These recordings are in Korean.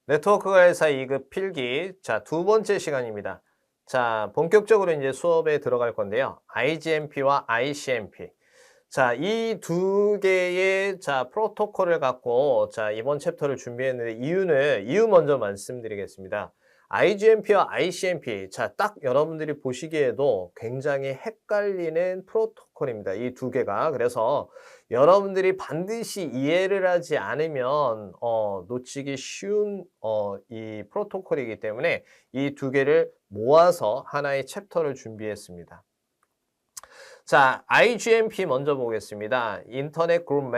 네트워크회사 2급 필기. 자, 두 번째 시간입니다. 자, 본격적으로 이제 수업에 들어갈 건데요. IGMP와 ICMP. 자, 이 두 개의 프로토콜을 갖고 이번 챕터를 준비했는데 이유 먼저 말씀드리겠습니다. IGMP와 ICMP. 자, 딱 여러분들이 보시기에도 굉장히 헷갈리는 프로토콜입니다. 이 두 개가. 그래서 여러분들이 반드시 이해를 하지 않으면 놓치기 쉬운 이 프로토콜이기 때문에 이 두 개를 모아서 하나의 챕터를 준비했습니다. 자, IGMP 먼저 보겠습니다. 인터넷 그룹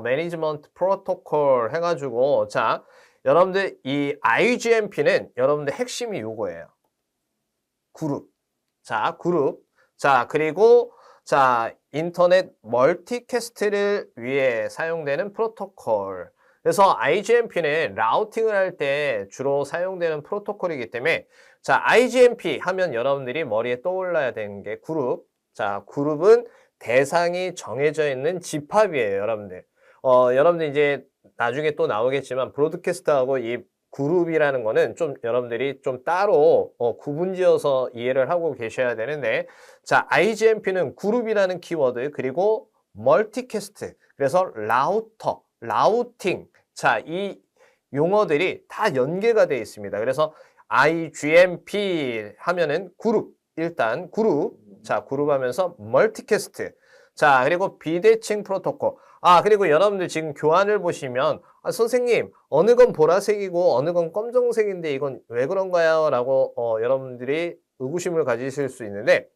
매니지먼트 프로토콜 해가지고 여러분들 이 IGMP는 여러분들 핵심이 요거예요. 그룹. 그룹. 그리고 인터넷 멀티캐스트를 위해 사용되는 프로토콜. 그래서 IGMP는 라우팅을 할 때 주로 사용되는 프로토콜이기 때문에 IGMP 하면 여러분들이 머리에 떠올라야 되는 게 그룹. 그룹은 대상이 정해져 있는 집합이에요, 여러분들. 여러분들 이제 나중에 또 나오겠지만 브로드캐스트하고 이 그룹이라는 거는 좀 여러분들이 좀 따로 구분지어서 이해를 하고 계셔야 되는데 IGMP는 그룹이라는 키워드 그리고 멀티캐스트 그래서 라우터, 라우팅 이 용어들이 다 연계가 되어 있습니다. 그래서 IGMP 하면은 그룹 일단 그룹 그룹 하면서 멀티캐스트 그리고 비대칭 프로토콜 그리고 여러분들 지금 교환을 보시면 선생님 어느 건 보라색이고 어느 건 검정색인데 이건 왜 그런가요? 라고 여러분들이 의구심을 가지실 수 있는데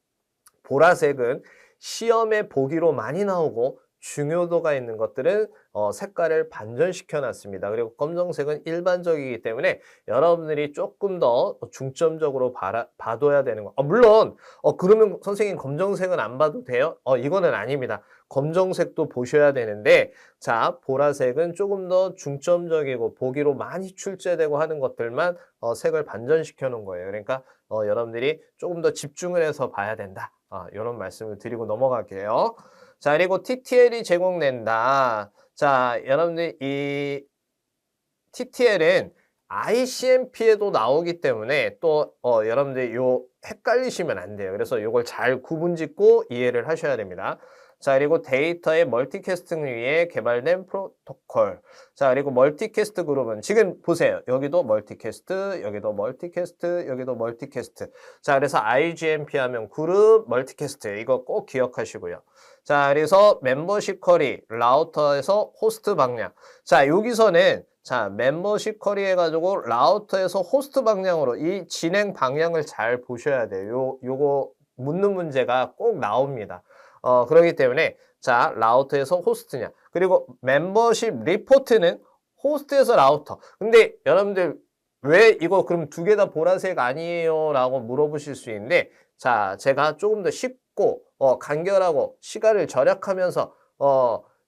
보라색은 시험에 보기로 많이 나오고 중요도가 있는 것들은 색깔을 반전시켜 놨습니다. 그리고 검정색은 일반적이기 때문에 여러분들이 조금 더 중점적으로 봐둬야 되는 거. 물론 그러면 선생님 검정색은 안 봐도 돼요? 이거는 아닙니다. 검정색도 보셔야 되는데 보라색은 조금 더 중점적이고 보기로 많이 출제되고 하는 것들만 색을 반전시켜 놓은 거예요. 그러니까 여러분들이 조금 더 집중을 해서 봐야 된다. 이런 말씀을 드리고 넘어갈게요. 그리고 TTL이 제공된다. 여러분들 이 TTL은 ICMP에도 나오기 때문에 또 여러분들 요 헷갈리시면 안 돼요. 그래서 요걸 잘 구분짓고 이해를 하셔야 됩니다. 그리고 데이터의 멀티캐스팅 위해 개발된 프로토콜. 그리고 멀티캐스트 그룹은 지금 보세요. 여기도 멀티캐스트, 여기도 멀티캐스트, 여기도 멀티캐스트. 그래서 IGMP 하면 그룹, 멀티캐스트. 이거 꼭 기억하시고요. 그래서 멤버십 쿼리, 라우터에서 호스트 방향. 여기서는 멤버십 쿼리 해가지고 라우터에서 호스트 방향으로 이 진행 방향을 잘 보셔야 돼요. 요거 묻는 문제가 꼭 나옵니다. 그렇기 때문에 라우터에서 호스트냐. 그리고 멤버십 리포트는 호스트에서 라우터. 근데 여러분들 왜 이거 그럼 두 개 다 보라색 아니에요? 라고 물어보실 수 있는데 제가 조금 더 쉽고 간결하고 시간을 절약하면서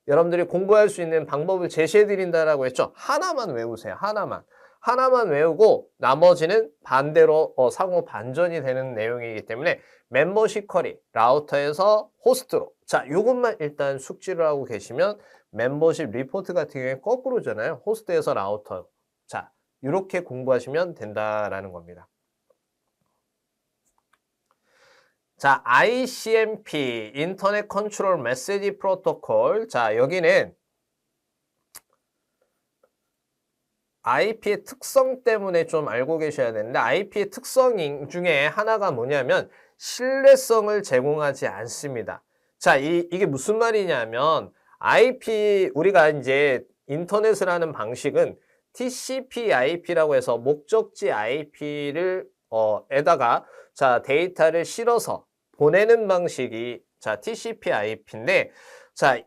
여러분들이 공부할 수 있는 방법을 제시해 드린다라고 했죠. 하나만 외우세요. 하나만 외우고 나머지는 반대로 상호 반전이 되는 내용이기 때문에 멤버십 쿼리, 라우터에서 호스트로 요것만 일단 숙지를 하고 계시면 멤버십 리포트 같은 경우에 거꾸로잖아요. 호스트에서 라우터. 이렇게 공부하시면 된다라는 겁니다. ICMP, 인터넷 컨트롤 메시지 프로토콜. 여기는 IP의 특성 때문에 좀 알고 계셔야 되는데 IP의 특성 중에 하나가 뭐냐면 신뢰성을 제공하지 않습니다. 이게 무슨 말이냐면 IP 우리가 이제 인터넷을 하는 방식은 TCP/IP라고 해서 목적지 IP를 에다가 데이터를 실어서 보내는 방식이 TCP/IP인데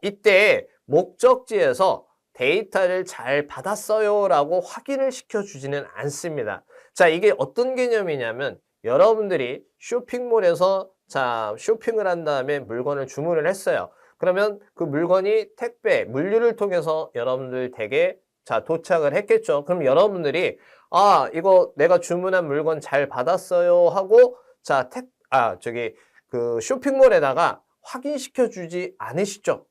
이때 목적지에서 데이터를 잘 받았어요 라고 확인을 시켜주지는 않습니다. 이게 어떤 개념이냐면 여러분들이 쇼핑몰에서 쇼핑을 한 다음에 물건을 주문을 했어요. 그러면 그 물건이 택배, 물류를 통해서 여러분들 댁에 도착을 했겠죠. 그럼 여러분들이 이거 내가 주문한 물건 잘 받았어요 하고 그 쇼핑몰에다가 확인시켜 주지 않으시죠.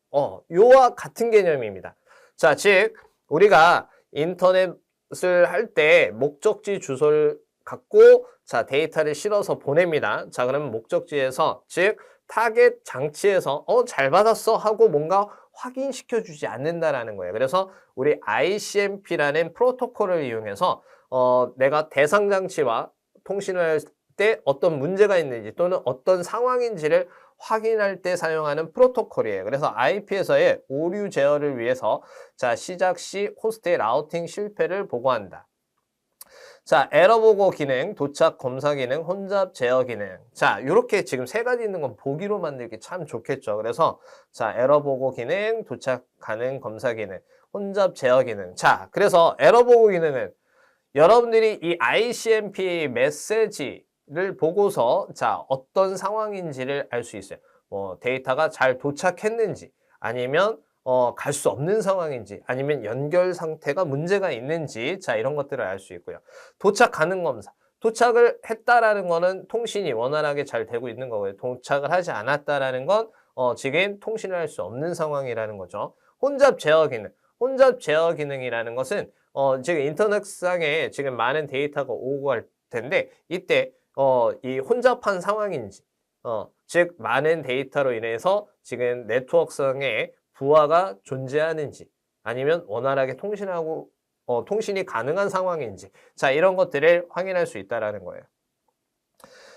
요와 같은 개념입니다. 즉 우리가 인터넷 것을 할 때 목적지 주소를 갖고 자, 데이터를 실어서 보냅니다. 자, 그러면 목적지에서 즉 타겟 장치에서 잘 받았어 하고 뭔가 확인시켜 주지 않는다라는 거예요. 그래서 우리 ICMP라는 프로토콜을 이용해서 내가 대상 장치와 통신을 할 때 어떤 문제가 있는지 또는 어떤 상황인지를 확인할 때 사용하는 프로토콜이에요. 그래서 IP에서의 오류 제어를 위해서 자, 시작 시 호스트의 라우팅 실패를 보고한다. 자, 에러 보고 기능, 도착 검사 기능, 혼잡 제어 기능. 자, 요렇게 지금 세 가지 있는 건 보기로 만들기 참 좋겠죠. 그래서 자, 에러 보고 기능, 도착 가능 검사 기능, 혼잡 제어 기능. 자, 그래서 에러 보고 기능은 여러분들이 이 ICMP 메시지를 보고서 자, 어떤 상황인지를 알 수 있어요. 뭐 데이터가 잘 도착했는지 아니면 갈 수 없는 상황인지 아니면 연결 상태가 문제가 있는지 자, 이런 것들을 알 수 있고요. 도착 가능 검사. 도착을 했다라는 거는 통신이 원활하게 잘 되고 있는 거고요. 도착을 하지 않았다라는 건 지금 통신을 할 수 없는 상황이라는 거죠. 혼잡 제어 기능. 혼잡 제어 기능이라는 것은 지금 인터넷상에 지금 많은 데이터가 오고 갈 텐데 이때 이 혼잡한 상황인지 즉 많은 데이터로 인해서 지금 네트워크상에 부하가 존재하는지 아니면 원활하게 통신하고 통신이 가능한 상황인지 자, 이런 것들을 확인할 수 있다라는 거예요.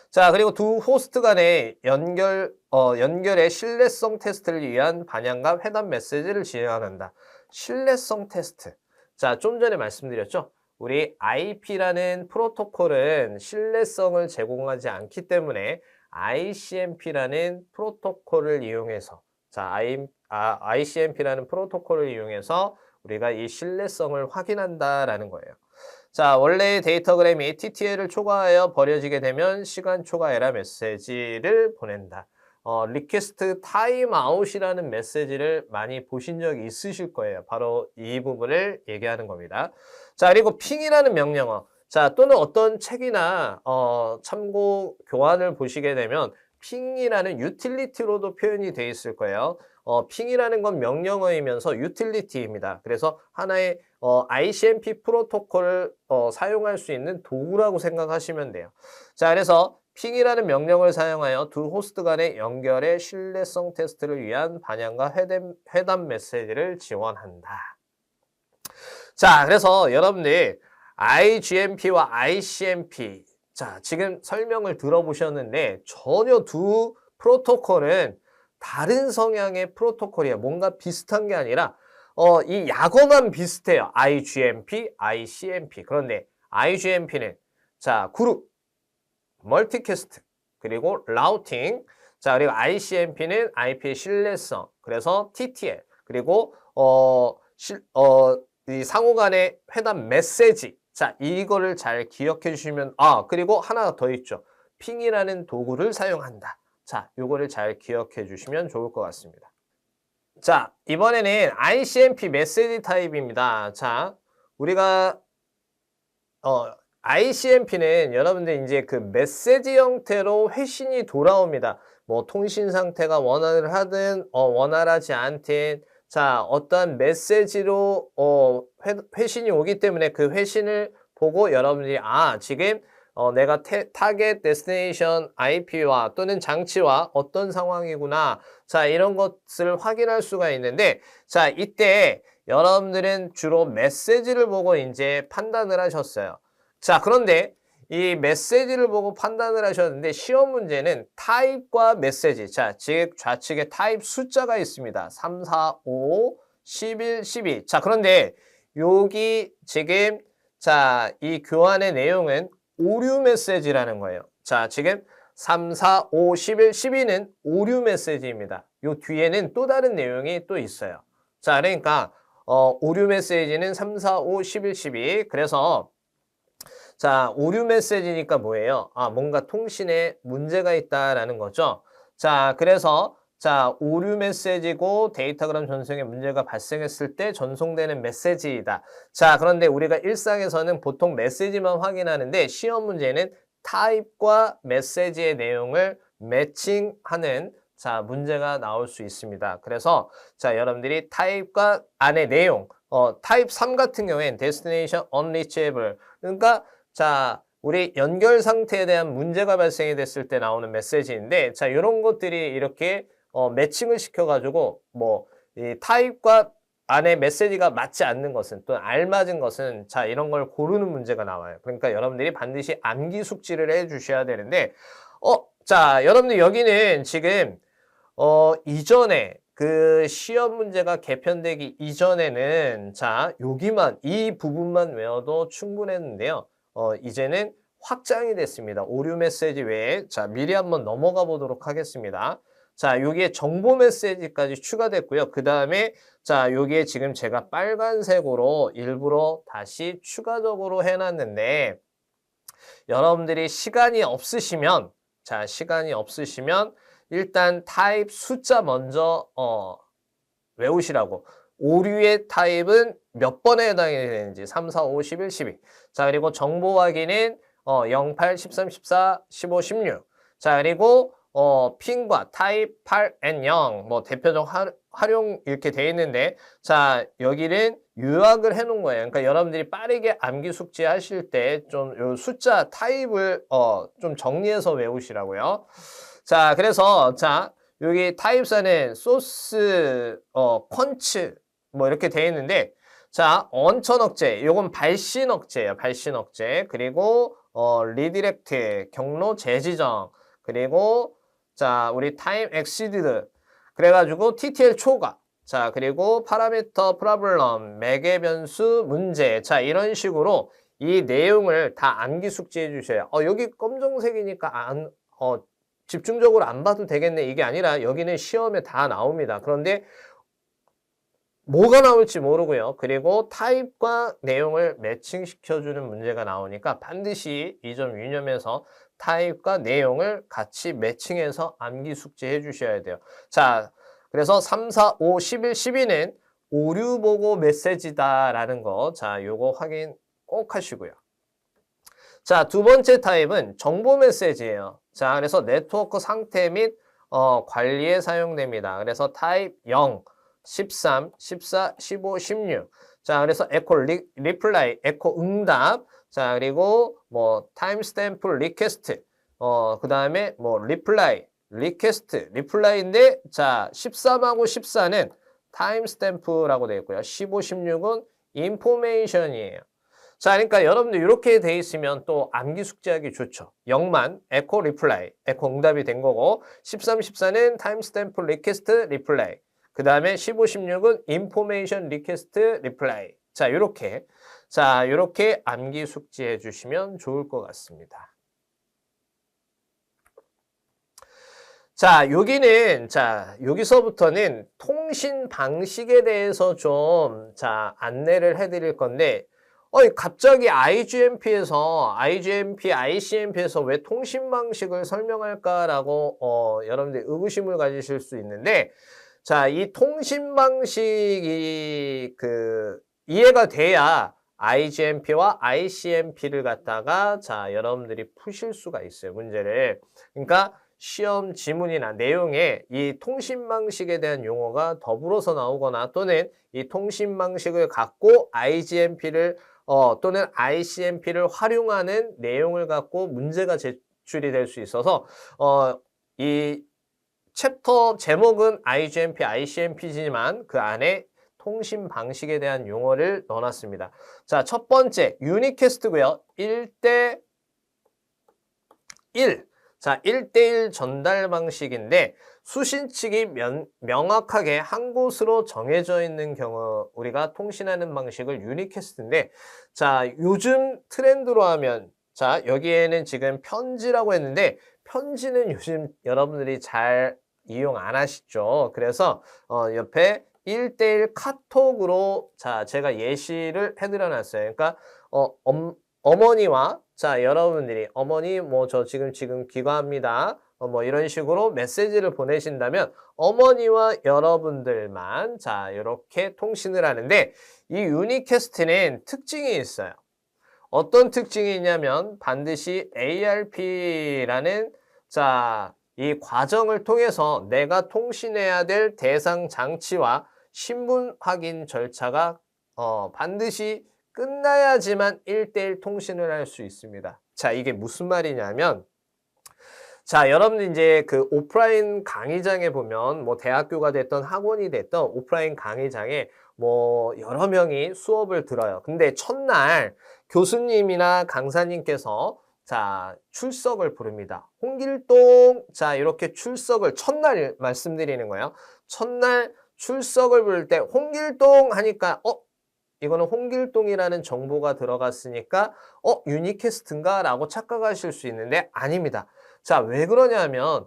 자, 그리고 두 호스트 간의 연결의 신뢰성 테스트를 위한 반영과 회담 메시지를 진행한다. 신뢰성 테스트. 자, 좀 전에 말씀드렸죠? 우리 IP라는 프로토콜은 신뢰성을 제공하지 않기 때문에 ICMP라는 프로토콜을 이용해서 자, ICMP라는 프로토콜을 이용해서 우리가 이 신뢰성을 확인한다라는 거예요. 자, 원래의 데이터그램이 TTL을 초과하여 버려지게 되면 시간 초과 에러 메시지를 보낸다. 리퀘스트 타임아웃이라는 메시지를 많이 보신 적이 있으실 거예요. 바로 이 부분을 얘기하는 겁니다. 자, 그리고 핑이라는 명령어. 자, 또는 어떤 책이나 참고 교환을 보시게 되면 핑이라는 유틸리티로도 표현이 되어 있을 거예요. 핑이라는 건 명령어이면서 유틸리티입니다. 그래서 하나의 ICMP 프로토콜을 사용할 수 있는 도구라고 생각하시면 돼요. 자, 그래서 핑이라는 명령을 사용하여 두 호스트 간의 연결의 신뢰성 테스트를 위한 반영과 회담 메시지를 지원한다. 자, 그래서 여러분들 IGMP와 ICMP 자, 지금 설명을 들어보셨는데 전혀 두 프로토콜은 다른 성향의 프로토콜이에요. 뭔가 비슷한 게 아니라 이 약어만 비슷해요. IGMP, ICMP. 그런데 IGMP는 자, 그룹, 멀티캐스트, 그리고 라우팅. 자, 그리고 ICMP는 IP의 신뢰성. 그래서 TTL. 그리고 이 상호 간의 회담 메시지. 자, 이거를 잘 기억해 주시면 그리고 하나 더 있죠. 핑이라는 도구를 사용한다. 자, 요거를 잘 기억해 주시면 좋을 것 같습니다. 자, 이번에는 ICMP 메시지 타입입니다. 자, 우리가 ICMP는 여러분들 이제 그 메시지 형태로 회신이 돌아옵니다. 뭐 통신 상태가 원활을 하든 원활하지 않든 자, 어떠한 메시지로 회신이 오기 때문에 그 회신을 보고 여러분들이 지금 내가 타겟 데스티네이션 IP와 또는 장치와 어떤 상황이구나. 자, 이런 것을 확인할 수가 있는데 자, 이때 여러분들은 주로 메시지를 보고 이제 판단을 하셨어요. 자, 그런데 이 메시지를 보고 판단을 하셨는데 시험 문제는 타입과 메시지. 자, 즉 좌측에 타입 숫자가 있습니다. 3, 4, 5, 11, 12. 자, 그런데 여기 지금 자, 이 교환의 내용은 오류 메시지라는 거예요. 자, 지금 3, 4, 5, 11, 12는 오류 메시지입니다. 요 뒤에는 또 다른 내용이 또 있어요. 자, 그러니까 오류 메시지는 3, 4, 5, 11, 12. 그래서 자, 오류 메시지니까 뭐예요? 뭔가 통신에 문제가 있다라는 거죠. 자, 그래서 자, 오류 메시지고 데이터그램 전송에 문제가 발생했을 때 전송되는 메시지이다. 자, 그런데 우리가 일상에서는 보통 메시지만 확인하는데 시험 문제는 타입과 메시지의 내용을 매칭하는 자, 문제가 나올 수 있습니다. 그래서 자, 여러분들이 타입과 안의 내용 타입 3 같은 경우엔 destination unreachable. 그러니까 자, 우리 연결 상태에 대한 문제가 발생이 됐을 때 나오는 메시지인데, 자, 이런 것들이 이렇게 매칭을 시켜가지고 뭐 이 타입과 안에 메시지가 맞지 않는 것은 또 알맞은 것은 자, 이런 걸 고르는 문제가 나와요. 그러니까 여러분들이 반드시 암기 숙지를 해 주셔야 되는데, 자, 여러분들 여기는 지금 이전에 그 시험 문제가 개편되기 이전에는 자, 여기만 이 부분만 외워도 충분했는데요. 이제는 확장이 됐습니다. 오류 메시지 외에 자, 미리 한번 넘어가 보도록 하겠습니다. 자, 여기에 정보 메시지까지 추가됐고요. 그 다음에 자, 여기에 지금 제가 빨간색으로 일부러 다시 추가적으로 해놨는데, 여러분들이 시간이 없으시면 자, 시간이 없으시면 일단 타입 숫자 먼저 외우시라고. 오류의 타입은 몇 번에 해당이 되는지 3, 4, 5, 11, 12. 자, 그리고 정보 확인은 0, 8, 13, 14, 15, 16. 자, 그리고 핀과 타입 8 and 0 뭐 대표적 활용 이렇게 돼 있는데, 자, 여기는 요약을 해 놓은 거예요. 그러니까 여러분들이 빠르게 암기 숙지 하실 때 좀 요 숫자 타입을 좀 정리해서 외우시라고요. 자, 그래서 자, 여기 타입사는 소스, 펀치 뭐 이렇게 돼 있는데, 자, 언천 억제, 요건 발신 억제예요. 발신 억제. 그리고 리디렉트, 경로 재지정. 그리고 자, 우리 타임 엑시디드. 그래가지고 TTL 초과. 자, 그리고 파라미터 프로블럼, 매개 변수 문제. 자, 이런 식으로 이 내용을 다 암기 숙지해 주셔야. 여기 검정색이니까 집중적으로 안 봐도 되겠네. 이게 아니라 여기는 시험에 다 나옵니다. 그런데 뭐가 나올지 모르고요. 그리고 타입과 내용을 매칭시켜주는 문제가 나오니까 반드시 이 점 유념해서 타입과 내용을 같이 매칭해서 암기 숙지해 주셔야 돼요. 자, 그래서 3, 4, 5, 11, 12는 오류 보고 메시지다라는 거. 자, 요거 확인 꼭 하시고요. 자, 두 번째 타입은 정보 메시지예요. 자, 그래서 네트워크 상태 및 관리에 사용됩니다. 그래서 타입 0, 13, 14, 15, 16. 자, 그래서 에코 리플라이, 에코 응답. 자, 그리고 뭐 타임스탬프 리퀘스트. 그 다음에 뭐 리플라이, 리퀘스트, 리플라이인데 자, 13하고 14는 타임스탬프라고 되어 있고요. 15, 16은 인포메이션이에요. 자, 그러니까 여러분들 이렇게 돼 있으면 또 암기 숙지하기 좋죠. 0만 에코 리플라이, 에코 응답이 된 거고, 13, 14는 타임스탬프 리퀘스트 리플라이. 그 다음에 15, 16은 인포메이션 리퀘스트 리플라이. 자, 이렇게. 자, 이렇게 암기 숙지해 주시면 좋을 것 같습니다. 자, 여기는, 자, 여기서부터는 통신 방식에 대해서 좀, 자, 안내를 해 드릴 건데, 갑자기 IGMP에서, ICMP에서 왜 통신 방식을 설명할까라고, 여러분들 의구심을 가지실 수 있는데, 자, 이 통신 방식이 이해가 돼야 IGMP와 ICMP를 갖다가 자, 여러분들이 푸실 수가 있어요, 문제를. 그러니까 시험 지문이나 내용에 이 통신 방식에 대한 용어가 더불어서 나오거나 또는 이 통신 방식을 갖고 IGMP를 또는 ICMP를 활용하는 내용을 갖고 문제가 제출이 될 수 있어서 이 챕터 제목은 IGMP, ICMP지만 그 안에 통신 방식에 대한 용어를 넣어놨습니다. 자, 첫 번째 유니캐스트고요. 1대 1. 자, 1대1 전달 방식인데 수신 측이 명확하게 한 곳으로 정해져 있는 경우 우리가 통신하는 방식을 유니캐스트인데, 자, 요즘 트렌드로 하면 자, 여기에는 지금 편지라고 했는데 편지는 요즘 여러분들이 잘 이용 안 하시죠. 그래서 옆에 1대1 카톡으로 자, 제가 예시를 해드려 놨어요. 그러니까 어머니와 자, 여러분들이 어머니 뭐 저 지금 귀가합니다. 뭐 이런 식으로 메시지를 보내신다면 어머니와 여러분들만 자, 이렇게 통신을 하는데 이 유니캐스트는 특징이 있어요. 어떤 특징이 있냐면 반드시 ARP라는 자, 이 과정을 통해서 내가 통신해야 될 대상 장치와 신분 확인 절차가 반드시 끝나야지만 1대1 통신을 할 수 있습니다. 자, 이게 무슨 말이냐면, 자, 여러분들 이제 그 오프라인 강의장에 보면 뭐 대학교가 됐던 학원이 됐던 오프라인 강의장에 뭐 여러 명이 수업을 들어요. 근데 첫날 교수님이나 강사님께서 자, 출석을 부릅니다. 홍길동, 자, 이렇게 출석을 첫날 말씀드리는 거예요. 첫날 출석을 부를 때 홍길동 하니까 이거는 홍길동이라는 정보가 들어갔으니까 유니캐스트인가? 라고 착각하실 수 있는데 아닙니다. 자, 왜 그러냐면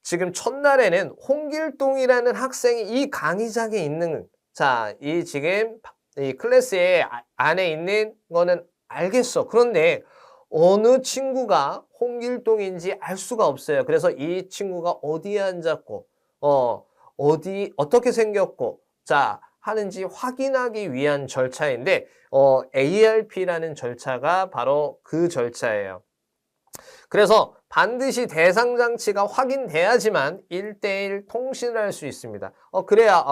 지금 첫날에는 홍길동이라는 학생이 이 강의장에 있는 자, 이 지금 이 클래스의 안에 있는 거는 알겠어. 그런데 어느 친구가 홍길동인지 알 수가 없어요. 그래서 이 친구가 어디에 앉았고 어떻게 생겼고 자, 하는지 확인하기 위한 절차인데 ARP라는 절차가 바로 그 절차예요. 그래서 반드시 대상 장치가 확인돼야지만 1대1 통신을 할 수 있습니다. 그래야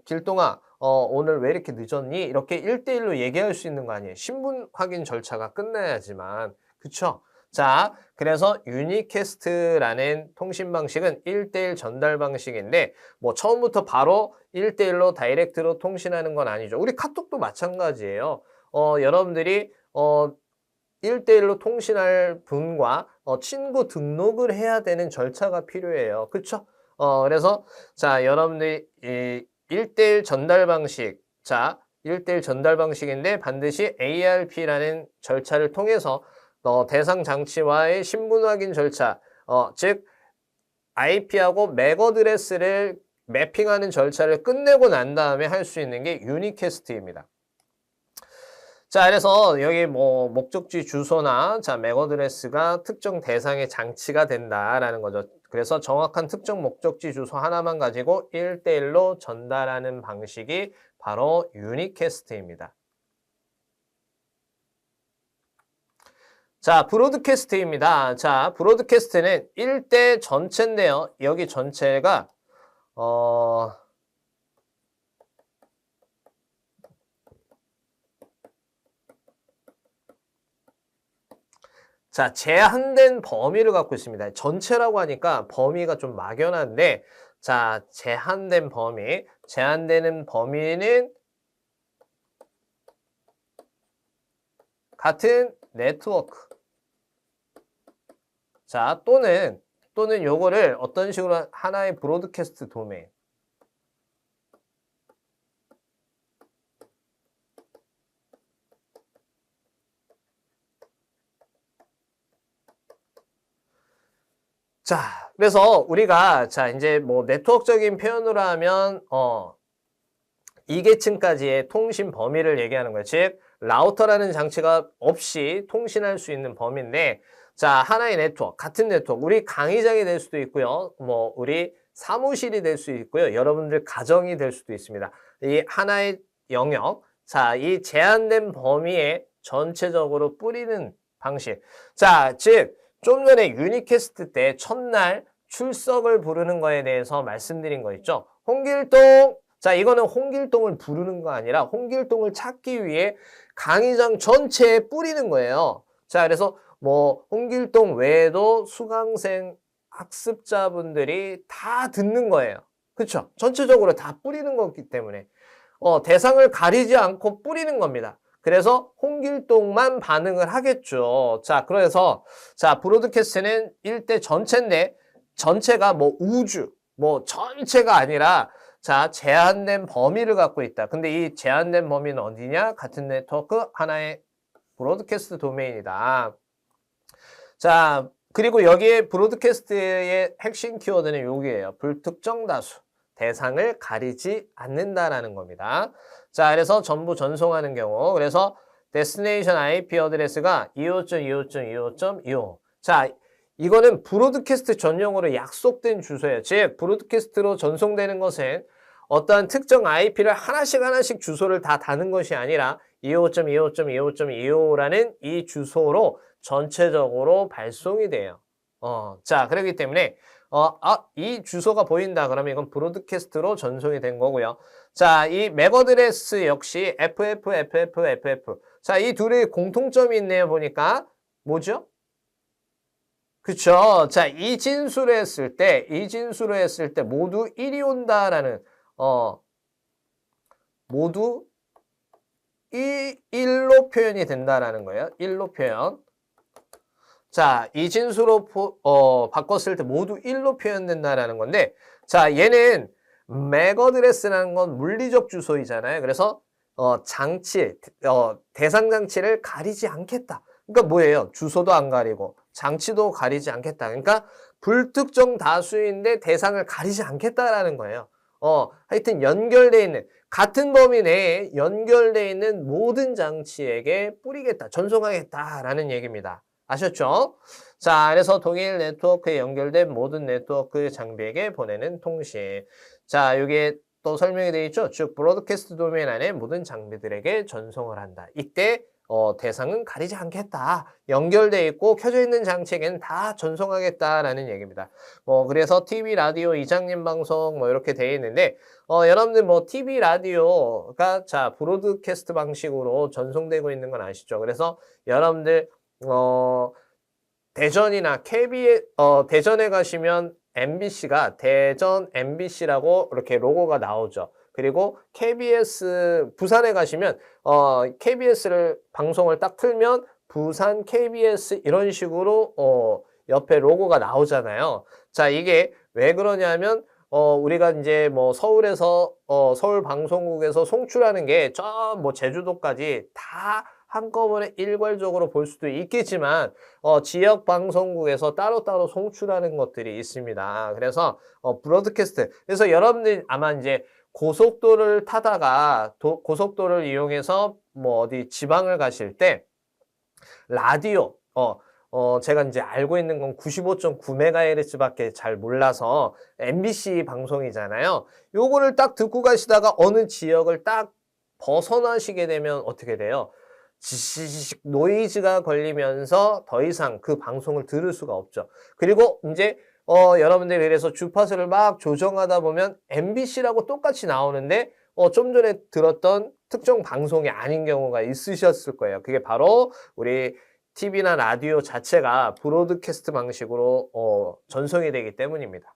길동아 오늘 왜 이렇게 늦었니? 이렇게 1대1로 얘기할 수 있는 거 아니에요. 신분 확인 절차가 끝나야지만. 그쵸? 자, 그래서 유니캐스트라는 통신 방식은 1대1 전달 방식인데 뭐 처음부터 바로 1대1로 다이렉트로 통신하는 건 아니죠. 우리 카톡도 마찬가지예요. 여러분들이 1대1로 통신할 분과 친구 등록을 해야 되는 절차가 필요해요. 그쵸? 그래서 자, 여러분들이 1대1 전달 방식, 자, 1대1 전달 방식인데 반드시 ARP라는 절차를 통해서 대상 장치와의 신분 확인 절차, 즉 IP하고 맥 어드레스를 매핑하는 절차를 끝내고 난 다음에 할 수 있는 게 유니캐스트입니다. 자, 그래서 여기 뭐 목적지 주소나 자, 맥 어드레스가 특정 대상의 장치가 된다라는 거죠. 그래서 정확한 특정 목적지 주소 하나만 가지고 1대1로 전달하는 방식이 바로 유니캐스트입니다. 자, 브로드캐스트입니다. 자, 브로드캐스트는 1대 전체인데요. 여기 전체가 자, 제한된 범위를 갖고 있습니다. 전체라고 하니까 범위가 좀 막연한데, 자, 제한된 범위, 제한되는 범위는 같은 네트워크. 자, 또는 요거를 어떤 식으로 하나의 브로드캐스트 도메인. 자, 그래서 우리가 자, 이제 뭐 네트워크적인 표현으로 하면 2계층까지의 통신 범위를 얘기하는 거예요. 즉, 라우터라는 장치가 없이 통신할 수 있는 범위인데 자, 하나의 네트워크, 같은 네트워크, 우리 강의장이 될 수도 있고요. 뭐 우리 사무실이 될 수 있고요. 여러분들 가정이 될 수도 있습니다. 이 하나의 영역, 자, 이 제한된 범위에 전체적으로 뿌리는 방식. 자, 즉 좀 전에 유니캐스트 때 첫날 출석을 부르는 거에 대해서 말씀드린 거 있죠. 홍길동! 자, 이거는 홍길동을 부르는 거 아니라 홍길동을 찾기 위해 강의장 전체에 뿌리는 거예요. 자, 그래서 뭐 홍길동 외에도 수강생 학습자분들이 다 듣는 거예요. 그쵸? 전체적으로 다 뿌리는 거기 때문에 대상을 가리지 않고 뿌리는 겁니다. 그래서 홍길동만 반응을 하겠죠. 자, 그래서 자, 브로드캐스트는 1대 전체인데 전체가 뭐 우주, 뭐 전체가 아니라 자, 제한된 범위를 갖고 있다. 근데 이 제한된 범위는 어디냐? 같은 네트워크 하나의 브로드캐스트 도메인이다. 자, 그리고 여기에 브로드캐스트의 핵심 키워드는 여기예요. 불특정 다수. 대상을 가리지 않는다라는 겁니다. 자, 그래서 전부 전송하는 경우. 그래서 데스티네이션 IP 어드레스가 25.25.25.25. 자, 이거는 브로드캐스트 전용으로 약속된 주소예요. 즉, 브로드캐스트로 전송되는 것은 어떠한 특정 IP를 하나씩 주소를 다 다는 것이 아니라 25.25.25.25라는 이 주소로 전체적으로 발송이 돼요. 자, 그렇기 때문에 이 주소가 보인다. 그러면 이건 브로드캐스트로 전송이 된 거고요. 자, 이 맥어드레스 역시 FF. 자, 이 둘의 공통점이 있네요. 보니까. 뭐죠? 그쵸. 자, 이 진수로 했을 때 모두 1이 온다라는, 모두 1로 표현이 된다라는 거예요. 1로 표현. 자, 이 진수로 바꿨을 때 모두 1로 표현된다라는 건데, 자, 얘는 맥어드레스라는 건 물리적 주소이잖아요. 그래서 대상 장치를 가리지 않겠다. 그러니까 뭐예요? 주소도 안 가리고 장치도 가리지 않겠다. 그러니까 불특정 다수인데 대상을 가리지 않겠다라는 거예요. 하여튼 연결돼 있는 같은 범위 내에 연결돼 있는 모든 장치에게 뿌리겠다, 전송하겠다라는 얘기입니다. 아셨죠? 자, 그래서 동일 네트워크에 연결된 모든 네트워크 장비에게 보내는 통신. 자, 이게 또 설명이 되어 있죠? 즉, 브로드캐스트 도메인 안에 모든 장비들에게 전송을 한다. 이때 대상은 가리지 않겠다. 연결돼 있고 켜져 있는 장치에게는 다 전송하겠다라는 얘기입니다. 그래서 TV, 라디오, 이장님 방송 이렇게 되어 있는데 여러분들 TV, 라디오가 자 브로드캐스트 방식으로 전송되고 있는 건 아시죠? 그래서 여러분들 대전이나 대전에 가시면 MBC가 대전 MBC라고 이렇게 로고가 나오죠. 그리고 KBS 부산에 가시면 KBS를 방송을 딱 틀면 부산 KBS 이런 식으로 옆에 로고가 나오잖아요. 자, 이게 왜 그러냐면 우리가 이제 서울에서 서울 방송국에서 송출하는 게 저 제주도까지 다 한꺼번에 일괄적으로 볼 수도 있겠지만 지역 방송국에서 따로따로 송출하는 것들이 있습니다. 그래서 브로드캐스트. 그래서 여러분들 아마 이제 고속도로를 타다가 고속도로를 이용해서 어디 지방을 가실 때 라디오 제가 이제 알고 있는 건 95.9MHz밖에 잘 몰라서 MBC 방송이잖아요. 요거를 딱 듣고 가시다가 어느 지역을 딱 벗어나시게 되면 어떻게 돼요? 지시식 노이즈가 걸리면서 더 이상 그 방송을 들을 수가 없죠. 그리고 이제 여러분들이 그래서 주파수를 막 조정하다 보면 MBC라고 똑같이 나오는데 좀 전에 들었던 특정 방송이 아닌 경우가 있으셨을 거예요. 그게 바로 우리 TV나 라디오 자체가 브로드캐스트 방식으로 전송이 되기 때문입니다.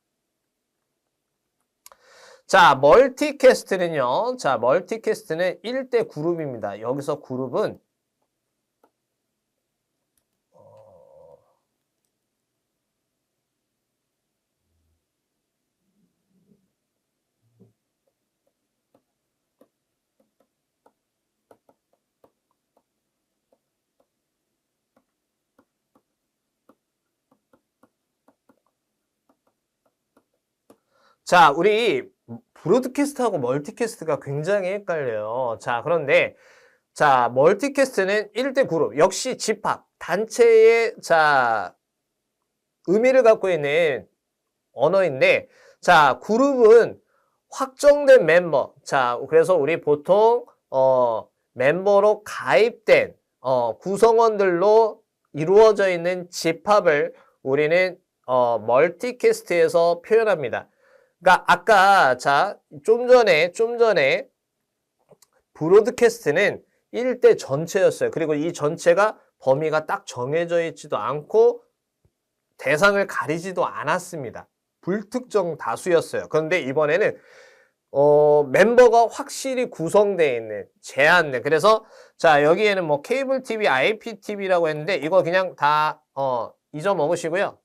자, 멀티캐스트는요. 자, 멀티캐스트는 1대 그룹입니다. 여기서 그룹은 자, 우리 브로드캐스트하고 멀티캐스트가 굉장히 헷갈려요. 자, 그런데 자, 멀티캐스트는 1대 그룹, 역시 집합, 단체의 자 의미를 갖고 있는 언어인데 자, 그룹은 확정된 멤버. 자, 그래서 우리 보통 멤버로 가입된 구성원들로 이루어져 있는 집합을 우리는 멀티캐스트에서 표현합니다. 그러니까 아까 자, 좀 전에 브로드캐스트는 1대 전체였어요. 그리고 이 전체가 범위가 딱 정해져 있지도 않고 대상을 가리지도 않았습니다. 불특정 다수였어요. 그런데 이번에는 멤버가 확실히 구성되어 있는 제한된. 그래서 자, 여기에는 케이블 TV, IPTV라고 했는데 이거 그냥 다 잊어먹으시고요.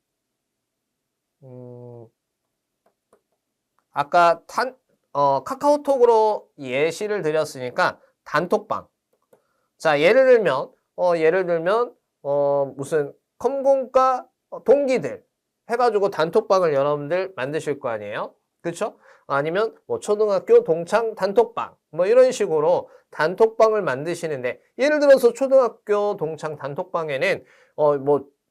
아까 카카오톡으로 예시를 드렸으니까 단톡방. 자, 예를 들면 무슨 컴공과 동기들 해가지고 단톡방을 여러분들 만드실 거 아니에요? 그렇죠? 아니면 초등학교 동창 단톡방 이런 식으로 단톡방을 만드시는데 예를 들어서 초등학교 동창 단톡방에는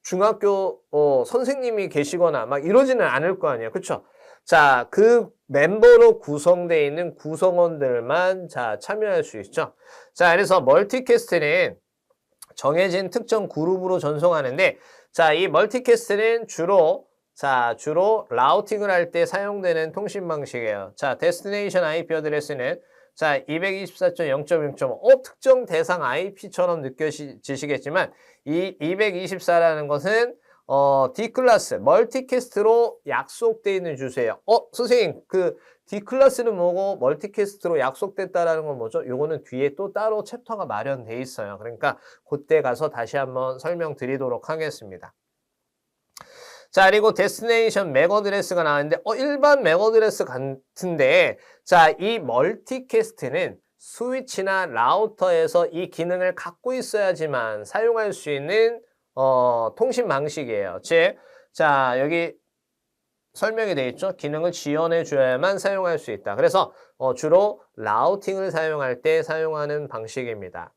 중학교 선생님이 계시거나 막 이러지는 않을 거 아니에요. 그렇죠? 자, 그 멤버로 구성되어 있는 구성원들만 자 참여할 수 있죠. 자, 그래서 멀티캐스트는 정해진 특정 그룹으로 전송하는데 자, 이 멀티캐스트는 주로 자, 주로 라우팅을 할 때 사용되는 통신 방식이에요. 자, 데스티네이션 IP 어드레스는 자, 224.0.0.5 특정 대상 IP처럼 느껴지시겠지만 이 224라는 것은 D클래스, 멀티캐스트로 약속되어 있는 주소예요. 선생님, 그 D클래스는 뭐고 멀티캐스트로 약속됐다라는 건 뭐죠? 요거는 뒤에 또 따로 챕터가 마련돼 있어요. 그러니까 그때 가서 다시 한번 설명드리도록 하겠습니다. 자, 그리고 데스티네이션 맥 어드레스가 나왔는데 일반 맥 어드레스 같은데 자, 이 멀티캐스트는 스위치나 라우터에서 이 기능을 갖고 있어야지만 사용할 수 있는 통신 방식이에요. 즉, 자, 여기 설명이 되어 있죠. 기능을 지원해 줘야만 사용할 수 있다. 그래서 주로 라우팅을 사용할 때 사용하는 방식입니다.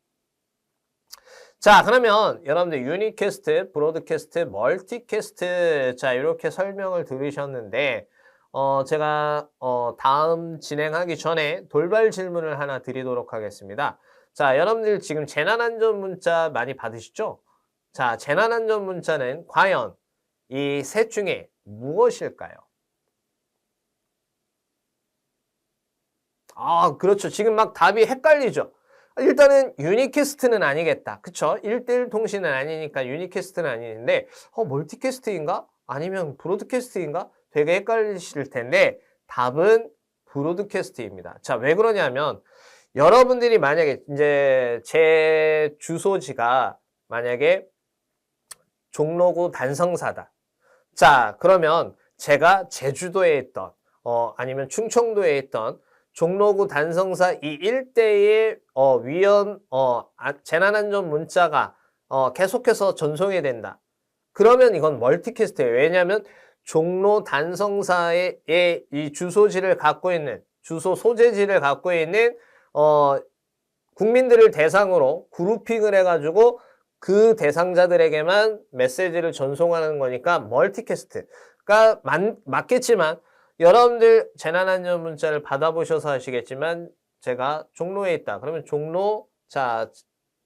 자, 그러면 여러분들 유니캐스트, 브로드캐스트, 멀티캐스트 자, 이렇게 설명을 들으셨는데 제가 다음 진행하기 전에 돌발 질문을 하나 드리도록 하겠습니다. 자, 여러분들 지금 재난안전 문자 많이 받으시죠? 자, 재난안전 문자는 과연 이 셋 중에 무엇일까요? 그렇죠. 지금 막 답이 헷갈리죠? 일단은 유니캐스트는 아니겠다. 그쵸? 1대1 통신은 아니니까 유니캐스트는 아니는데 멀티캐스트인가? 아니면 브로드캐스트인가? 되게 헷갈리실 텐데 답은 브로드캐스트입니다. 자, 왜 그러냐면 여러분들이 만약에 이제 제 주소지가 만약에 종로구 단성사다. 자, 그러면 제가 제주도에 있던 아니면 충청도에 있던 종로구 단성사 이 일대에 재난안전 문자가 계속해서 전송이 된다. 그러면 이건 멀티캐스트예요. 왜냐하면 종로 단성사의 이 주소지를 갖고 있는 주소 소재지를 갖고 있는 국민들을 대상으로 그룹핑을 해가지고 그 대상자들에게만 메시지를 전송하는 거니까 멀티캐스트가 맞겠지만 여러분들 재난안전 문자를 받아보셔서 아시겠지만 제가 종로에 있다. 그러면 종로 자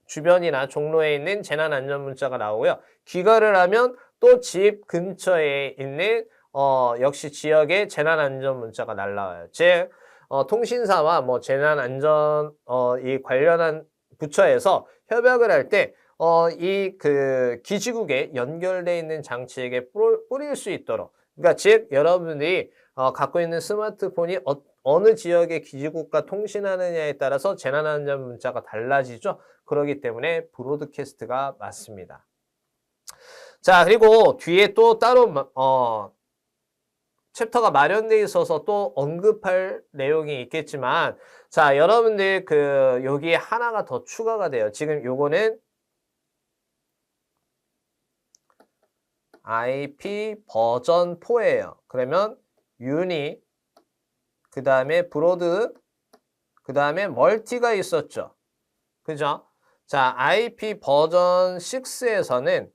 주변이나 종로에 있는 재난안전 문자가 나오고요. 귀가를 하면 또 집 근처에 있는 역시 지역의 재난안전 문자가 날라와요. 즉 통신사와 뭐 재난안전 이 관련한 부처에서 협약을 할 때 이 그 기지국에 연결되어 있는 장치에게 뿌릴 수 있도록 그러니까 즉 여러분들이 갖고 있는 스마트폰이 어느 지역의 기지국과 통신하느냐에 따라서 재난안전 문자가 달라지죠. 그렇기 때문에 브로드캐스트가 맞습니다. 자, 그리고 뒤에 또 따로 챕터가 마련되어 있어서 또 언급할 내용이 있겠지만 자, 여러분들 여기에 하나가 더 추가가 돼요. 지금 요거는 IP 버전 4예요. 그러면 유니, 그 다음에 브로드, 그 다음에 멀티가 있었죠. 그죠? 자, IP 버전 6에서는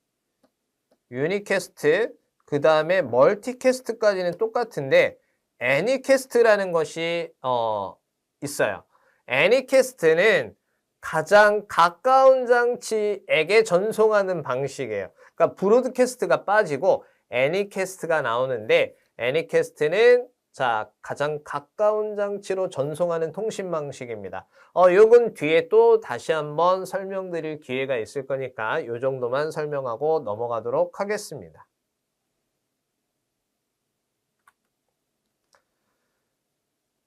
유니캐스트, 그 다음에 멀티캐스트까지는 똑같은데 애니캐스트라는 것이 있어요. 애니캐스트는 가장 가까운 장치에게 전송하는 방식이에요. 그러니까 브로드캐스트가 빠지고 애니캐스트가 나오는데 애니캐스트는 자, 가장 가까운 장치로 전송하는 통신 방식입니다. 요건 뒤에 또 다시 한번 설명드릴 기회가 있을 거니까 요 정도만 설명하고 넘어가도록 하겠습니다.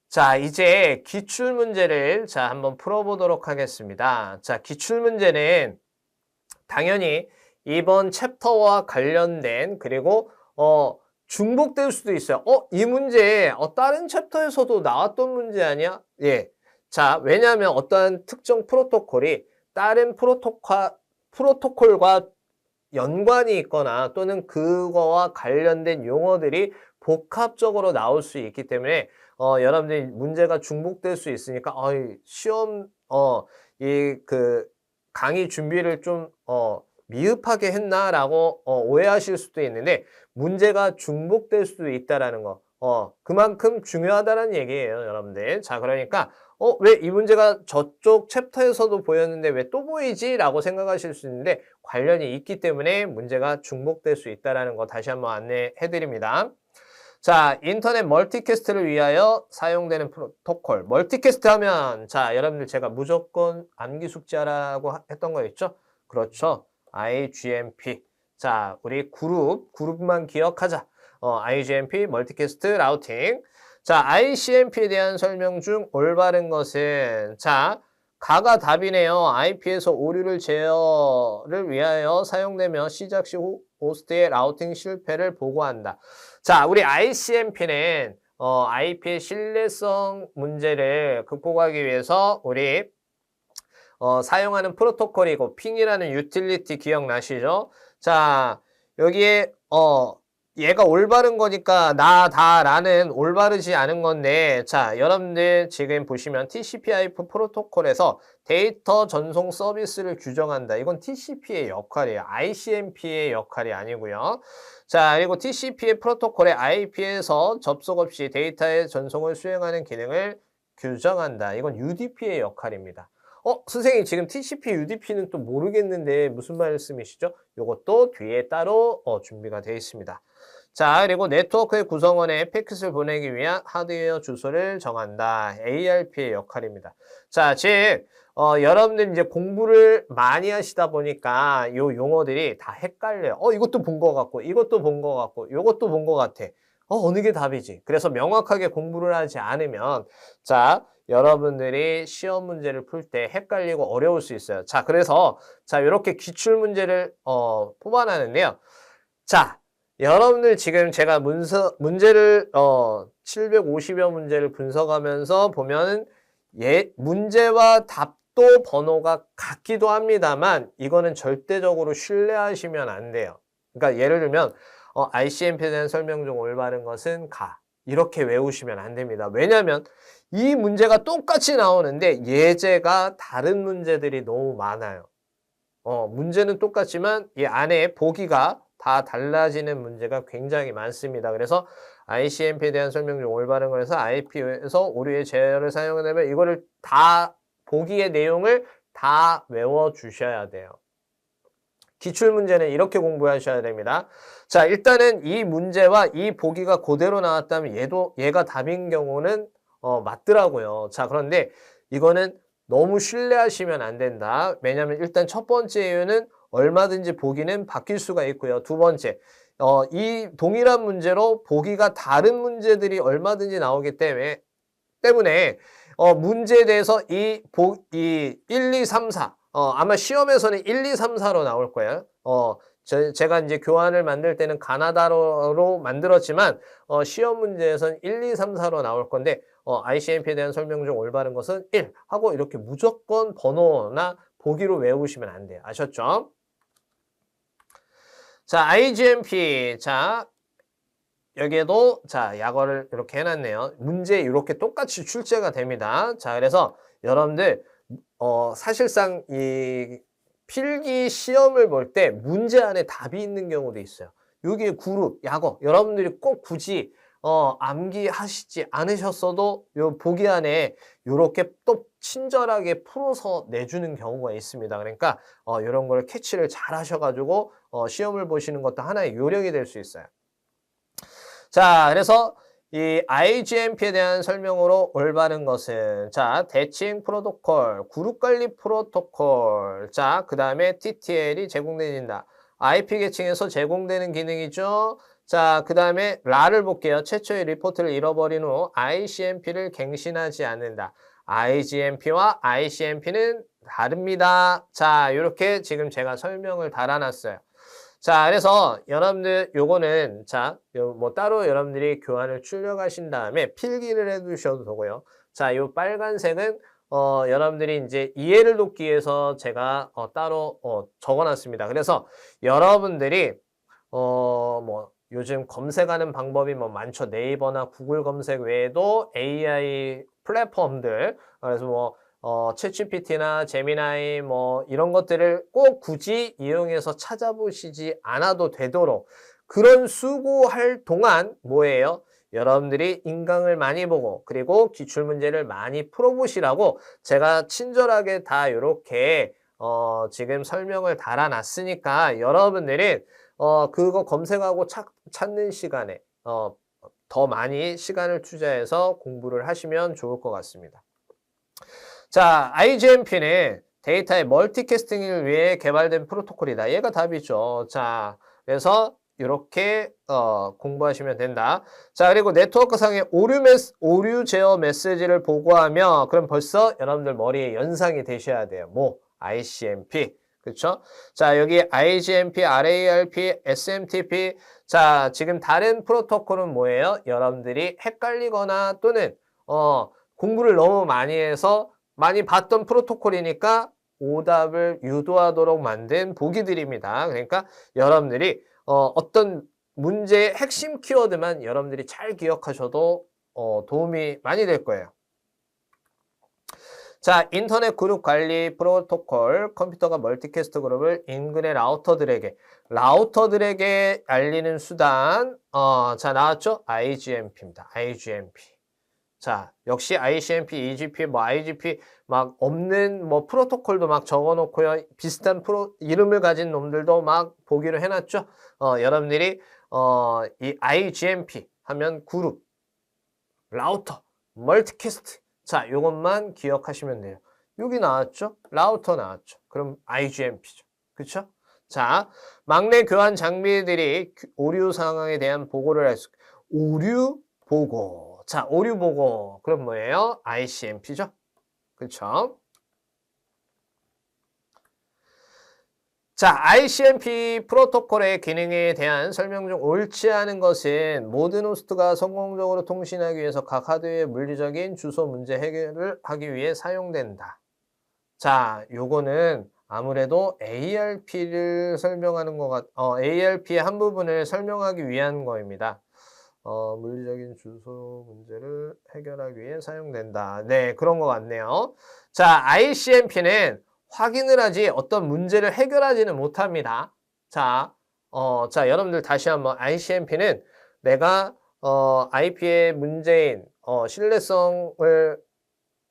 자, 이제 기출문제를 자, 한번 풀어보도록 하겠습니다. 자, 기출문제는 당연히 이번 챕터와 관련된 그리고 중복될 수도 있어요. 이 문제 다른 챕터에서도 나왔던 문제 아니야? 예. 자, 왜냐하면 어떠한 특정 프로토콜이 다른 프로토콜과 연관이 있거나 또는 그거와 관련된 용어들이 복합적으로 나올 수 있기 때문에 여러분들이 문제가 중복될 수 있으니까 시험 강의 준비를 좀 미흡하게 했나라고 오해하실 수도 있는데 문제가 중복될 수도 있다라는 거. 그만큼 중요하다는 얘기예요, 여러분들. 자, 그러니까 왜 이 문제가 저쪽 챕터에서도 보였는데 왜 또 보이지? 라고 생각하실 수 있는데 관련이 있기 때문에 문제가 중복될 수 있다는 거 다시 한번 안내해 드립니다. 자, 인터넷 멀티캐스트를 위하여 사용되는 프로토콜. 멀티캐스트 하면, 자, 여러분들 제가 무조건 암기 숙지하라고 했던 거 있죠? 그렇죠. IGMP. 자, 우리 그룹만 기억하자. IGMP, 멀티캐스트, 라우팅. 자, ICMP에 대한 설명 중 올바른 것은, 자, 가가 답이네요. IP에서 오류를 제어를 위하여 사용되며 시작 시 호스트의 라우팅 실패를 보고한다. 자, 우리 ICMP는 IP의 신뢰성 문제를 극복하기 위해서 우리 사용하는 프로토콜이고 핑이라는 유틸리티 기억나시죠? 자, 여기에 얘가 올바른 거니까 나다라는 올바르지 않은 건데, 자, 여러분들 지금 보시면 TCP/IP 프로토콜에서 데이터 전송 서비스를 규정한다. 이건 TCP의 역할이에요. ICMP의 역할이 아니고요. 자, 그리고 TCP의 프로토콜에 IP에서 접속 없이 데이터의 전송을 수행하는 기능을 규정한다. 이건 UDP의 역할입니다. 선생님 지금 TCP, UDP는 또 모르겠는데 무슨 말씀이시죠? 이것도 뒤에 따로 준비가 되어 있습니다. 자, 그리고 네트워크의 구성원에 패킷을 보내기 위한 하드웨어 주소를 정한다. ARP의 역할입니다. 자, 즉 여러분들 이제 공부를 많이 하시다 보니까 요 용어들이 다 헷갈려요. 이것도 본 것 같고, 이것도 본 것 같고, 요것도 본 것 같아. 어느 게 답이지? 그래서 명확하게 공부를 하지 않으면, 자, 여러분들이 시험 문제를 풀 때 헷갈리고 어려울 수 있어요. 자, 그래서, 자, 이렇게 기출 문제를, 뽑아놨는데요. 자, 여러분들 지금 제가 문제를, 750여 문제를 분석하면서 보면, 문제와 답도 번호가 같기도 합니다만, 이거는 절대적으로 신뢰하시면 안 돼요. 그러니까 예를 들면, ICMP에 대한 설명 중 올바른 것은 가. 이렇게 외우시면 안 됩니다. 왜냐하면 이 문제가 똑같이 나오는데 예제가 다른 문제들이 너무 많아요. 문제는 똑같지만 이 안에 보기가 다 달라지는 문제가 굉장히 많습니다. 그래서 ICMP에 대한 설명 중 올바른 것에서 IP에서 오류의 제어를 사용하면 이거를 다 보기의 내용을 다 외워 주셔야 돼요. 기출문제는 이렇게 공부하셔야 됩니다. 자, 일단은 이 문제와 이 보기가 그대로 나왔다면 얘가 답인 경우는 맞더라고요. 자, 그런데 이거는 너무 신뢰하시면 안 된다. 왜냐하면 일단 첫 번째 이유는 얼마든지 보기는 바뀔 수가 있고요. 두 번째, 이 동일한 문제로 보기가 다른 문제들이 얼마든지 나오기 때문에 문제에 대해서 이 1, 2, 3, 4 아마 시험에서는 1, 2, 3, 4로 나올 거예요. 제가 이제 교환을 만들 때는 가나다로 만들었지만 시험 문제에서는 1, 2, 3, 4로 나올 건데 ICMP에 대한 설명 중 올바른 것은 1 하고 이렇게 무조건 번호나 보기로 외우시면 안 돼요. 아셨죠? 자, IGMP. 자, 여기에도 자, 약어를 이렇게 해놨네요. 문제 이렇게 똑같이 출제가 됩니다. 자, 그래서 여러분들 사실상 이 필기 시험을 볼 때 문제 안에 답이 있는 경우도 있어요. 여기에 그룹, 약어 여러분들이 꼭 굳이 암기하시지 않으셨어도 요 보기 안에 이렇게 또 친절하게 풀어서 내주는 경우가 있습니다. 그러니까 이런 걸 캐치를 잘 하셔가지고 시험을 보시는 것도 하나의 요령이 될 수 있어요. 자, 그래서 이 IGMP에 대한 설명으로 올바른 것은 자, 대칭 프로토콜, 그룹 관리 프로토콜. 자, 그다음에 TTL이 제공된다. IP 계층에서 제공되는 기능이죠. 자, 그다음에 라를 볼게요. 최초의 리포트를 잃어버린 후 ICMP를 갱신하지 않는다. IGMP와 ICMP는 다릅니다. 자, 이렇게 지금 제가 설명을 달아놨어요. 자, 그래서 여러분들 요거는 자, 뭐 따로 여러분들이 교환을 출력하신 다음에 필기를 해 두셔도 되고요. 자, 요 빨간색은 여러분들이 이제 이해를 돕기 위해서 제가 따로 적어 놨습니다. 그래서 여러분들이 뭐 요즘 검색하는 방법이 뭐 많죠. 네이버나 구글 검색 외에도 AI 플랫폼들 그래서 뭐 챗GPT나 제미나이 뭐 이런 것들을 꼭 굳이 이용해서 찾아보시지 않아도 되도록 그런 수고할 동안 뭐예요? 여러분들이 인강을 많이 보고 그리고 기출문제를 많이 풀어보시라고 제가 친절하게 다 이렇게 지금 설명을 달아놨으니까 여러분들은 그거 검색하고 찾는 시간에 더 많이 시간을 투자해서 공부를 하시면 좋을 것 같습니다. 자, IGMP는 데이터의 멀티캐스팅을 위해 개발된 프로토콜이다. 얘가 답이죠. 자, 그래서 이렇게 공부하시면 된다. 자, 그리고 네트워크상의 오류 제어 메시지를 보고하며 그럼 벌써 여러분들 머리에 연상이 되셔야 돼요. 뭐 ICMP. 그렇죠? 자, 여기 IGMP, RARP, SMTP. 자, 지금 다른 프로토콜은 뭐예요? 여러분들이 헷갈리거나 또는 공부를 너무 많이 해서 많이 봤던 프로토콜이니까 오답을 유도하도록 만든 보기들입니다. 그러니까 여러분들이 어떤 문제의 핵심 키워드만 여러분들이 잘 기억하셔도 도움이 많이 될 거예요. 자, 인터넷 그룹 관리 프로토콜, 컴퓨터가 멀티캐스트 그룹을 인근의 라우터들에게 알리는 수단, 자, 나왔죠? IGMP입니다. IGMP. 자, 역시 ICMP, EGP, IGP 막 없는 프로토콜도 막 적어놓고요. 비슷한 이름을 가진 놈들도 막 보기로 해놨죠. 여러분들이 이 IGMP 하면 그룹, 라우터, 멀티캐스트. 자, 요것만 기억하시면 돼요. 여기 나왔죠? 라우터 나왔죠? 그럼 IGMP죠. 그쵸? 자, 막내 교환 장비들이 오류 상황에 대한 보고를 할 수, 오류 보고. 자, 오류 보고. 그럼 뭐예요? ICMP죠? 그쵸? 자, ICMP 프로토콜의 기능에 대한 설명 중 옳지 않은 것은 모든 호스트가 성공적으로 통신하기 위해서 각 하드웨어의 물리적인 주소 문제 해결을 하기 위해 사용된다. 자, 요거는 아무래도 ARP를 설명하는 ARP의 한 부분을 설명하기 위한 거입니다. 물리적인 주소 문제를 해결하기 위해 사용된다. 네, 그런 것 같네요. 자, ICMP는 확인을 하지 어떤 문제를 해결하지는 못합니다. 자, 여러분들 다시 한번 ICMP는 내가 IP의 문제인 신뢰성을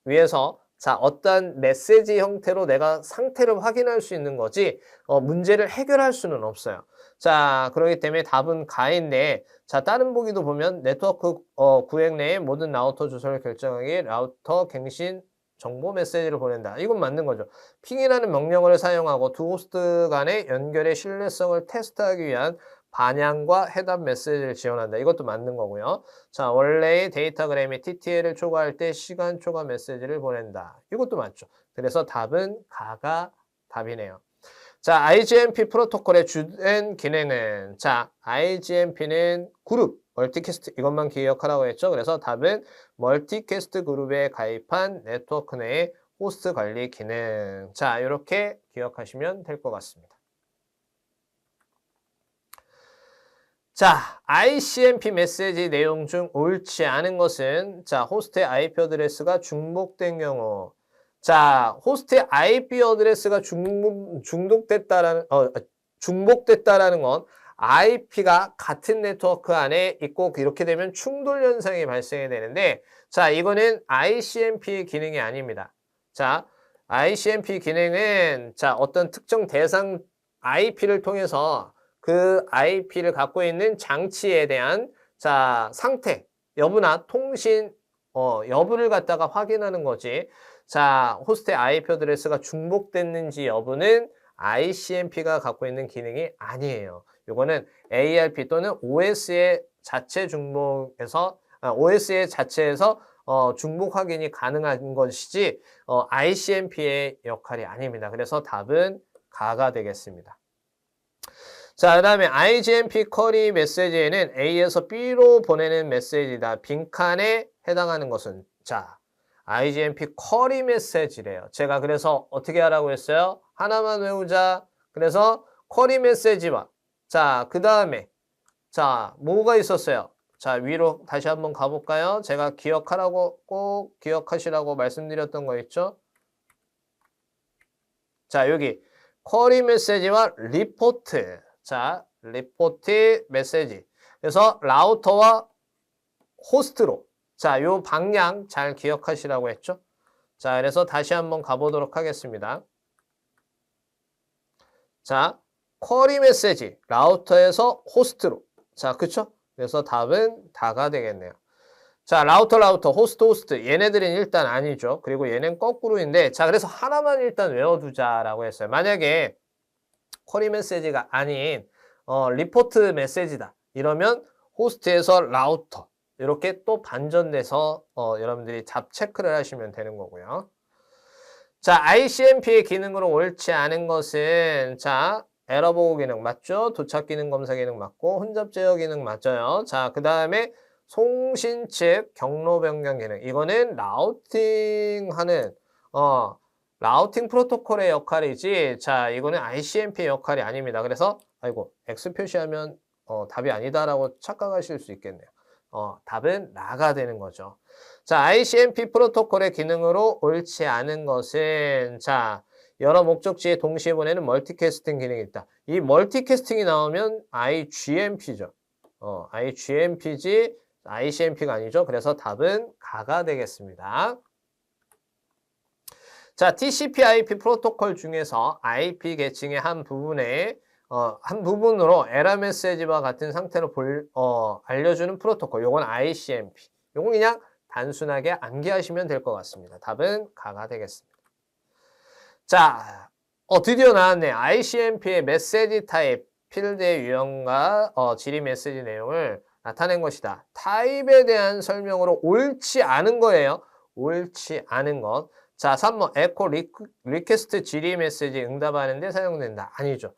위해서 자, 어떤 메시지 형태로 내가 상태를 확인할 수 있는 거지 문제를 해결할 수는 없어요. 자, 그렇기 때문에 답은 가인데 자, 다른 보기도 보면 네트워크 구획 내의 모든 라우터 주소를 결정하기 라우터 갱신 정보 메시지를 보낸다. 이건 맞는 거죠. 핑이라는 명령어를 사용하고 두 호스트 간의 연결의 신뢰성을 테스트하기 위한 반향과 해답 메시지를 지원한다. 이것도 맞는 거고요. 자, 원래의 데이터그램이 TTL을 초과할 때 시간 초과 메시지를 보낸다. 이것도 맞죠. 그래서 답은 가가 답이네요. 자, IGMP 프로토콜의 주된 기능은 자, IGMP는 그룹, 멀티캐스트 이것만 기억하라고 했죠. 그래서 답은 멀티캐스트 그룹에 가입한 네트워크 내의 호스트 관리 기능. 자, 이렇게 기억하시면 될 것 같습니다. 자, ICMP 메시지 내용 중 옳지 않은 것은 자, 호스트의 IP 어드레스가 중복된 경우. 자, 호스트의 IP 어드레스가 중복됐다라는 건 IP가 같은 네트워크 안에 있고 이렇게 되면 충돌 현상이 발생이 되는데 자, 이거는 ICMP 기능이 아닙니다. 자, ICMP 기능은 자, 어떤 특정 대상 IP를 통해서 그 IP를 갖고 있는 장치에 대한 자, 상태, 여부나 통신 여부를 갖다가 확인하는 거지. 자, 호스트의 IP 어드레스가 중복됐는지 여부는 ICMP가 갖고 있는 기능이 아니에요. 이거는 ARP 또는 OS의 자체 중복에서 OS의 자체에서 중복 확인이 가능한 것이지 ICMP의 역할이 아닙니다. 그래서 답은 가가 되겠습니다. 자, 그 다음에 IGMP 쿼리 메시지에는 A에서 B로 보내는 메시지다. 빈칸에 해당하는 것은 자, IGMP 쿼리 메시지래요. 제가 그래서 어떻게 하라고 했어요? 하나만 외우자. 그래서 쿼리 메시지와 자, 그 다음에 자, 뭐가 있었어요? 자, 위로 다시 한번 가볼까요? 제가 기억하라고 꼭 기억하시라고 말씀드렸던 거 있죠? 자, 여기 쿼리 메시지와 리포트. 자, 리포트 메시지. 그래서 라우터와 호스트로. 자, 요 방향 잘 기억하시라고 했죠? 자, 그래서 다시 한번 가보도록 하겠습니다. 자, 쿼리 메시지 라우터에서 호스트로. 자, 그쵸? 그래서 답은 다가 되겠네요. 자, 라우터, 호스트. 얘네들은 일단 아니죠. 그리고 얘는 거꾸로인데, 자, 그래서 하나만 일단 외워두자라고 했어요. 만약에 쿼리 메시지가 아닌 리포트 메시지다. 이러면 호스트에서 라우터. 이렇게 또 반전돼서 여러분들이 잡 체크를 하시면 되는 거고요. 자, ICMP의 기능으로 옳지 않은 것은 자, 에러 보고 기능 맞죠? 도착 기능 검사 기능 맞고 혼잡 제어 기능 맞아요. 자, 그 다음에 송신 측 경로 변경 기능. 이거는 라우팅하는 라우팅 프로토콜의 역할이지. 자, 이거는 ICMP의 역할이 아닙니다. 그래서 아이고 X 표시하면 답이 아니다라고 착각하실 수 있겠네요. 답은 라가 되는 거죠. 자, ICMP 프로토콜의 기능으로 옳지 않은 것은 자, 여러 목적지에 동시에 보내는 멀티캐스팅 기능이 있다. 이 멀티캐스팅이 나오면 IGMP죠. IGMP지 ICMP가 아니죠. 그래서 답은 가가 되겠습니다. 자, TCP/IP 프로토콜 중에서 IP 계층의 한 부분으로 에러 메시지와 같은 상태로 알려주는 프로토콜. 요건 ICMP. 요건 그냥 단순하게 암기하시면 될 것 같습니다. 답은 가가 되겠습니다. 자, 드디어 나왔네. ICMP의 메시지 타입, 필드의 유형과 질의 메시지 내용을 나타낸 것이다. 타입에 대한 설명으로 옳지 않은 거예요. 옳지 않은 것. 자, 3번 에코 리퀘스트 질의 메시지 응답하는 데 사용된다. 아니죠.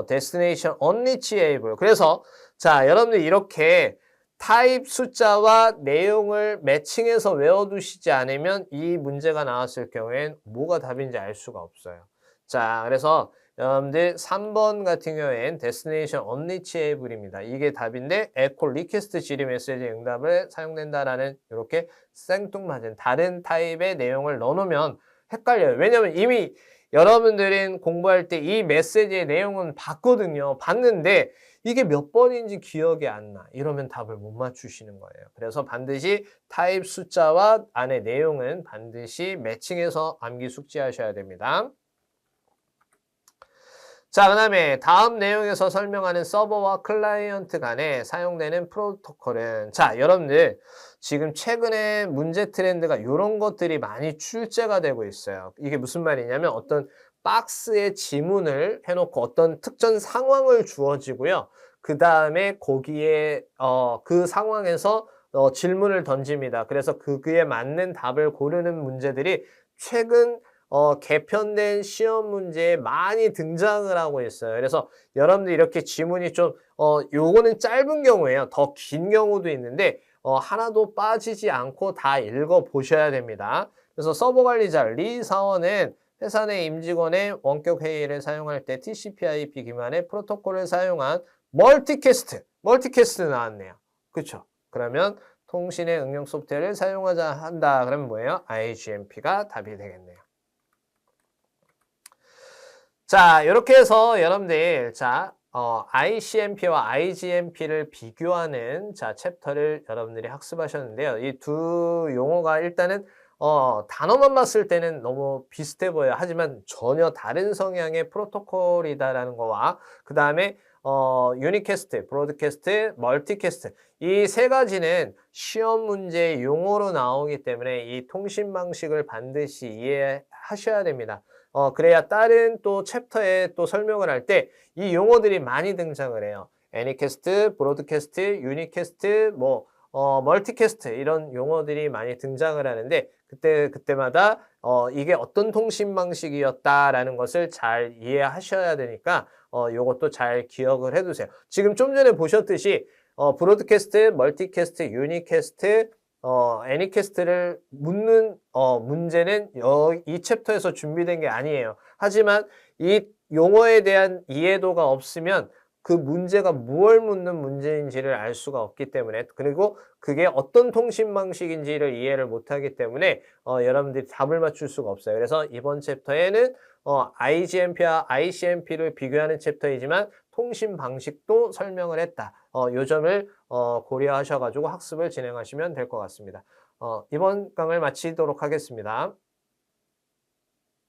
데스티네이션 언리치에이블. 그래서 자, 여러분들 이렇게 타입 숫자와 내용을 매칭해서 외워두시지 않으면 이 문제가 나왔을 경우엔 뭐가 답인지 알 수가 없어요. 자, 그래서 여러분들 3번 같은 경우엔 데스티네이션 언리치에이블입니다. 이게 답인데 에코 리퀘스트 질의 메시지 응답을 사용된다라는 이렇게 생뚱맞은 다른 타입의 내용을 넣어놓으면 헷갈려요. 왜냐면 이미 여러분들은 공부할 때 이 메시지의 내용은 봤거든요. 봤는데 이게 몇 번인지 기억이 안 나. 이러면 답을 못 맞추시는 거예요. 그래서 반드시 타입 숫자와 안의 내용은 반드시 매칭해서 암기 숙지하셔야 됩니다. 자, 그 다음에 다음 내용에서 설명하는 서버와 클라이언트 간에 사용되는 프로토콜은 자, 여러분들 지금 최근에 문제 트렌드가 이런 것들이 많이 출제가 되고 있어요. 이게 무슨 말이냐면 어떤 박스에 지문을 해놓고 어떤 특정 상황을 주어지고요. 그 다음에 거기에 그 상황에서 질문을 던집니다. 그래서 그에 맞는 답을 고르는 문제들이 최근 개편된 시험 문제에 많이 등장을 하고 있어요. 그래서 여러분들 이렇게 지문이 좀 요거는 짧은 경우에요. 더 긴 경우도 있는데 하나도 빠지지 않고 다 읽어 보셔야 됩니다. 그래서 서버 관리자 리 사원은 회사 내 임직원의 원격 회의를 사용할 때 TCP/IP 기반의 프로토콜을 사용한 멀티캐스트 나왔네요. 그렇죠? 그러면 통신의 응용 소프트웨어를 사용하자 한다. 그러면 뭐예요? IGMP가 답이 되겠네요. 자, 이렇게 해서 여러분들 ICMP와 IGMP를 비교하는 챕터를 여러분들이 학습하셨는데요. 이 두 용어가 일단은 단어만 봤을 때는 너무 비슷해 보여요. 하지만 전혀 다른 성향의 프로토콜이다라는 거와 그 다음에 유니캐스트, 브로드캐스트, 멀티캐스트 이 세 가지는 시험 문제 용어로 나오기 때문에 이 통신 방식을 반드시 이해하셔야 됩니다. 그래야 다른 또 챕터에 또 설명을 할 때 이 용어들이 많이 등장을 해요. 애니캐스트, 브로드캐스트, 유니캐스트, 멀티캐스트 이런 용어들이 많이 등장을 하는데 그때마다 이게 어떤 통신 방식이었다라는 것을 잘 이해하셔야 되니까 요것도 잘 기억을 해두세요. 지금 좀 전에 보셨듯이 브로드캐스트, 멀티캐스트, 유니캐스트, 애니캐스트를 묻는 문제는 이 챕터에서 준비된 게 아니에요. 하지만 이 용어에 대한 이해도가 없으면 그 문제가 무얼 묻는 문제인지를 알 수가 없기 때문에 그리고 그게 어떤 통신 방식인지를 이해를 못하기 때문에 여러분들이 답을 맞출 수가 없어요. 그래서 이번 챕터에는 IGMP와 ICMP를 비교하는 챕터이지만 통신 방식도 설명을 했다. 요 점을 고려하셔가지고 학습을 진행하시면 될 것 같습니다. 이번 강을 마치도록 하겠습니다.